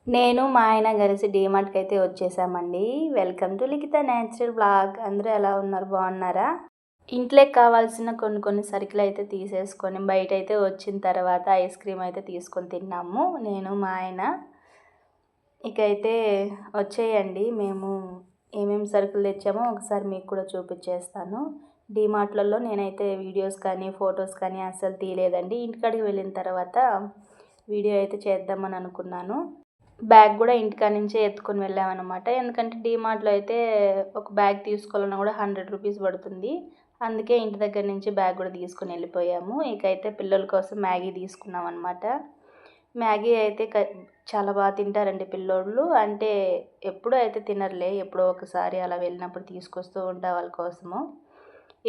నేను మా ఆయన కలిసి డీమార్ట్‌కి అయితే వచ్చేసామండి. Welcome to Likhitha natural vlog. అందరూ ఎలా ఉన్నారు? బాగున్నారా? ఇంట్లోకి కావాల్సిన కొన్ని సరుకులైతే తీసేసుకొని బయటైతే వచ్చిన తర్వాత ఐస్ క్రీమ్ అయితే తీసుకొని తిన్నాము. నేను మా ఆయన. ఇకైతే వచ్చేయండి. మేము ఏమేమి సరుకులు తెచ్చామో ఒకసారి మీకు కూడా చూపించేస్తాను. డీమార్ట్‌లలో నేనైతే వీడియోస్ కానీ, ఫొటోస్ కానీ అస్సలు తీయలేదండి. ఇంటికాడికి వెళ్ళిన తర్వాత వీడియో అయితే చేద్దామని అనుకున్నాను. బ్యాగ్ కూడా ఇంటికాడ నుంచే ఎత్తుకొని వెళ్ళామన్నమాట. ఎందుకంటే డీమార్ట్‌లో అయితే ఒక బ్యాగ్ తీసుకోవాలన్నా కూడా 100 రూపీస్ పడుతుంది. అందుకే ఇంటి దగ్గర నుంచి బ్యాగ్ కూడా తీసుకొని వెళ్ళిపోయాము. ఇకైతే పిల్లల కోసం మ్యాగీ తీసుకున్నాం అనమాట. మ్యాగీ అయితే చాలా బాగా తింటారండి పిల్లోళ్ళు. అంటే ఎప్పుడూ అయితే తినరులే, ఎప్పుడో ఒకసారి అలా వెళ్ళినప్పుడు తీసుకొస్తూ ఉంటా వాళ్ళ కోసము.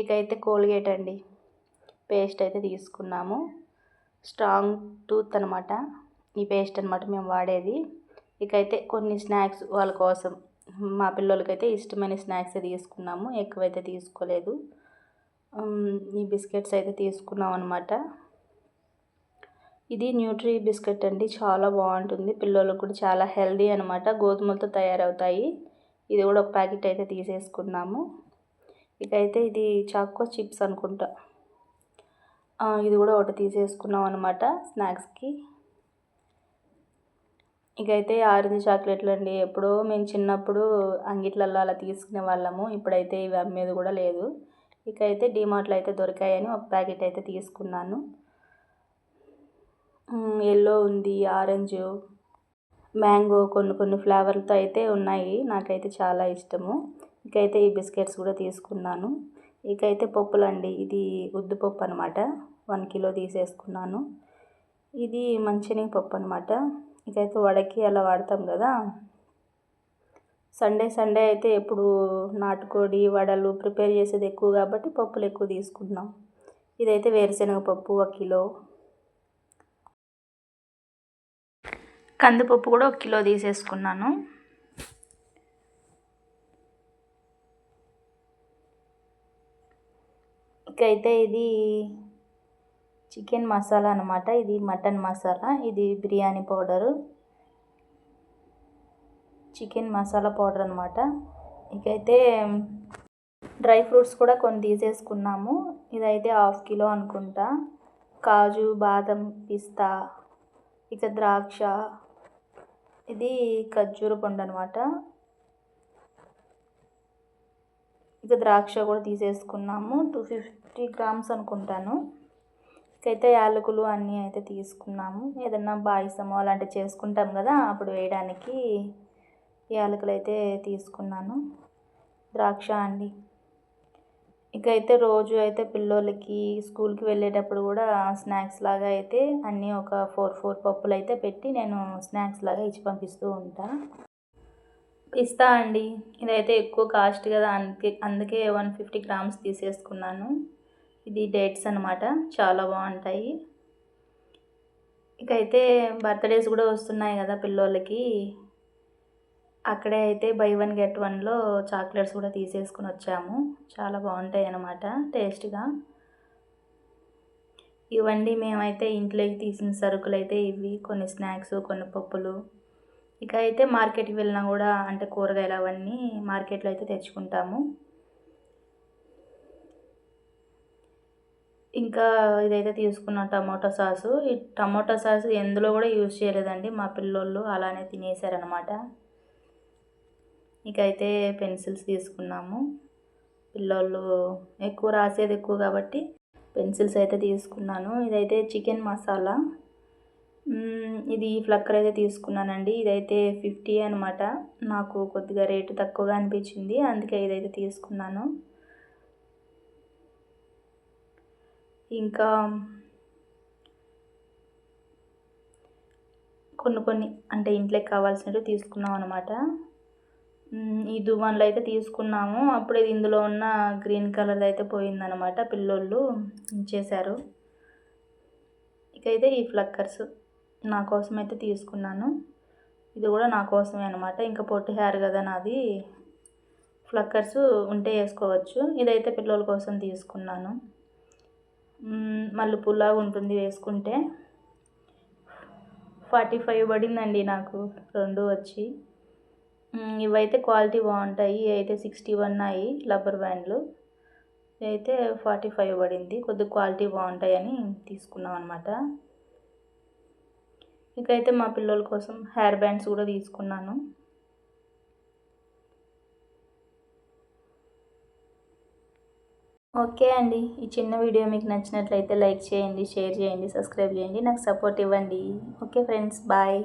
ఇకైతే కోల్గేట్ అండి, పేస్ట్ అయితే తీసుకున్నాము. స్ట్రాంగ్ టూత్ అనమాట ఈ పేస్ట్ అనమాట మేము వాడేది. ఇకైతే కొన్ని స్నాక్స్ వాళ్ళ కోసం, మా పిల్లలకైతే ఇష్టమైన స్నాక్స్ తీసుకున్నాము, ఎక్కువైతే తీసుకోలేదు. ఈ బిస్కెట్స్ అయితే తీసుకున్నాం అనమాట. ఇది న్యూట్రీ బిస్కెట్ అండి, చాలా బాగుంటుంది, పిల్లలకు కూడా చాలా హెల్దీ అనమాట, గోధుమలతో తయారవుతాయి. ఇది కూడా ఒక ప్యాకెట్ అయితే తీసేసుకున్నాము. ఇకైతే ఇది చాకో చిప్స్ అనుకుంటా, ఇది కూడా ఒకటి తీసేసుకున్నాం అనమాట స్నాక్స్కి. ఇకైతే ఆరెంజ్ చాక్లెట్లు అండి, ఎప్పుడో మేము చిన్నప్పుడు అంగిట్లల్లో అలా తీసుకునే వాళ్ళము, ఇప్పుడైతే ఇవి అమ్మేది కూడా లేదు. ఇకైతే డీమార్ట్లో అయితే దొరికాయని ఒక ప్యాకెట్ అయితే తీసుకున్నాను. ఎల్లో ఉంది, ఆరెంజ్, మ్యాంగో, కొన్ని ఫ్లేవర్లతో అయితే ఉన్నాయి, నాకైతే చాలా ఇష్టము. ఇకైతే ఈ బిస్కెట్స్ కూడా తీసుకున్నాను. ఇకైతే పప్పులండి, ఇది ఉద్దిపప్పు అనమాట, 1 కిలో తీసేసుకున్నాను. ఇది మంచినీపప్పు అనమాట. ఇకైతే వడకి అలా వాడతాం కదా, సండే అయితే ఎప్పుడు నాటుకోడి వడలు ప్రిపేర్ చేసేది ఎక్కువ కాబట్టి పప్పులు ఎక్కువ తీసుకున్నాం. ఇదైతే వేరుశనగ పప్పు 1 కిలో, కందిపప్పు కూడా 1 కిలో తీసేసుకున్నాను. ఇకైతే ఇది చికెన్ మసాలా అనమాట, ఇది మటన్ మసాలా, ఇది biryani powder, chicken masala powder అనమాట. ఇకైతే డ్రై ఫ్రూట్స్ కూడా కొన్ని తీసేసుకున్నాము. ఇదైతే 1/2 కిలో అనుకుంటా, కాజు, బాదం, పిస్తా, ఇక ద్రాక్ష, ఇది ఖర్జూర పండు అనమాట. ఇక ద్రాక్ష కూడా తీసేసుకున్నాము, 250 గ్రామ్స్ అనుకుంటాను. ఇకైతే యాలకులు అన్నీ అయితే తీసుకున్నాము, ఏదన్నా పాయసము అలాంటివి చేసుకుంటాం కదా అప్పుడు వేయడానికి యాలకులు అయితే తీసుకున్నాను. ద్రాక్ష అండి. ఇకైతే రోజు అయితే పిల్లోళ్ళకి స్కూల్కి వెళ్ళేటప్పుడు కూడా స్నాక్స్ లాగా అయితే అన్నీ ఒక 4 పప్పులు అయితే పెట్టి నేను స్నాక్స్ లాగా ఇచ్చి పంపిస్తూ ఉంటాను. పిస్తా అండి, ఇదైతే ఎక్కువ కాస్ట్ కదా, అందుకే 150 గ్రామ్స్ తీసేసుకున్నాను. ఇది డేట్స్ అనమాట, చాలా బాగుంటాయి. ఇకైతే బర్త్డేస్ కూడా వస్తున్నాయి కదా పిల్లోళ్ళకి, అక్కడే అయితే బై 1 గెట్ 1లో చాక్లెట్స్ కూడా తీసేసుకుని వచ్చాము, చాలా బాగుంటాయి అన్నమాట టేస్ట్గా. ఇవండి మేమైతే ఇంట్లోకి తీసిన సరుకులు అయితే ఇవి, కొన్ని స్నాక్స్, కొన్ని పప్పులు. ఇక అయితే మార్కెట్కి వెళ్ళినా కూడా అంటే కూరగాయలు అవన్నీ మార్కెట్లో అయితే తెచ్చుకుంటాము. ఇంకా ఇదైతే తీసుకున్న టమాటో సాసు, ఈ టమాటో సాసు ఎందులో కూడా యూజ్ చేయలేదండి, మా పిల్లోళ్ళు అలానే తినేసారనమాట. ఇకైతే పెన్సిల్స్ తీసుకున్నాము, పిల్లోళ్ళు ఎక్కువ రాసేది ఎక్కువ కాబట్టి పెన్సిల్స్ అయితే తీసుకున్నాను. ఇదైతే చికెన్ మసాలా, ఇది ఫ్లక్కర్ అయితే తీసుకున్నానండి, ఇదైతే 50 అనమాట, నాకు కొద్దిగా రేటు తక్కువగా అనిపించింది, అందుకే ఇదైతే తీసుకున్నాను. ఇంకా కొన్ని అంటే ఇంట్లోకి కావాల్సినవి తీసుకున్నాం అనమాట. ఈ దువ్వాన్లు అయితే తీసుకున్నాము, అప్పుడు ఇందులో ఉన్న గ్రీన్ కలర్ అయితే పోయిందనమాట, పిల్లోళ్ళు ఉంచేశారు. ఇకైతే ఈ ఫ్లక్కర్స్ నా కోసం అయితే తీసుకున్నాను, ఇది కూడా నా కోసమే అనమాట, ఇంకా పొట్టి హెయిర్ కదా నాది, ఫ్లక్కర్స్ ఉంటే వేసుకోవచ్చు. ఇదైతే పిల్లల కోసం తీసుకున్నాను, మల్లెపూలాగా ఉంటుంది వేసుకుంటే. 45 పడిందండి నాకు రెండు వచ్చి. ఇవైతే క్వాలిటీ బాగుంటాయి. ఇవైతే 60 ఉన్నాయి రబ్బర్ బ్యాండ్లు. ఇవైతే 45 పడింది. కొద్దిగా క్వాలిటీ బాగుంటాయని తీసుకున్నాం అనమాట. ఇకైతే మా పిల్లల కోసం హెయిర్ బ్యాండ్స్ కూడా తీసుకున్నాను. ఓకే అండి, ఈ చిన్న వీడియో మీకు నచ్చినట్లయితే లైక్ చేయండి, షేర్ చేయండి, సబ్స్క్రైబ్ చేయండి, నాకు సపోర్ట్ ఇవ్వండి. Okay friends, bye.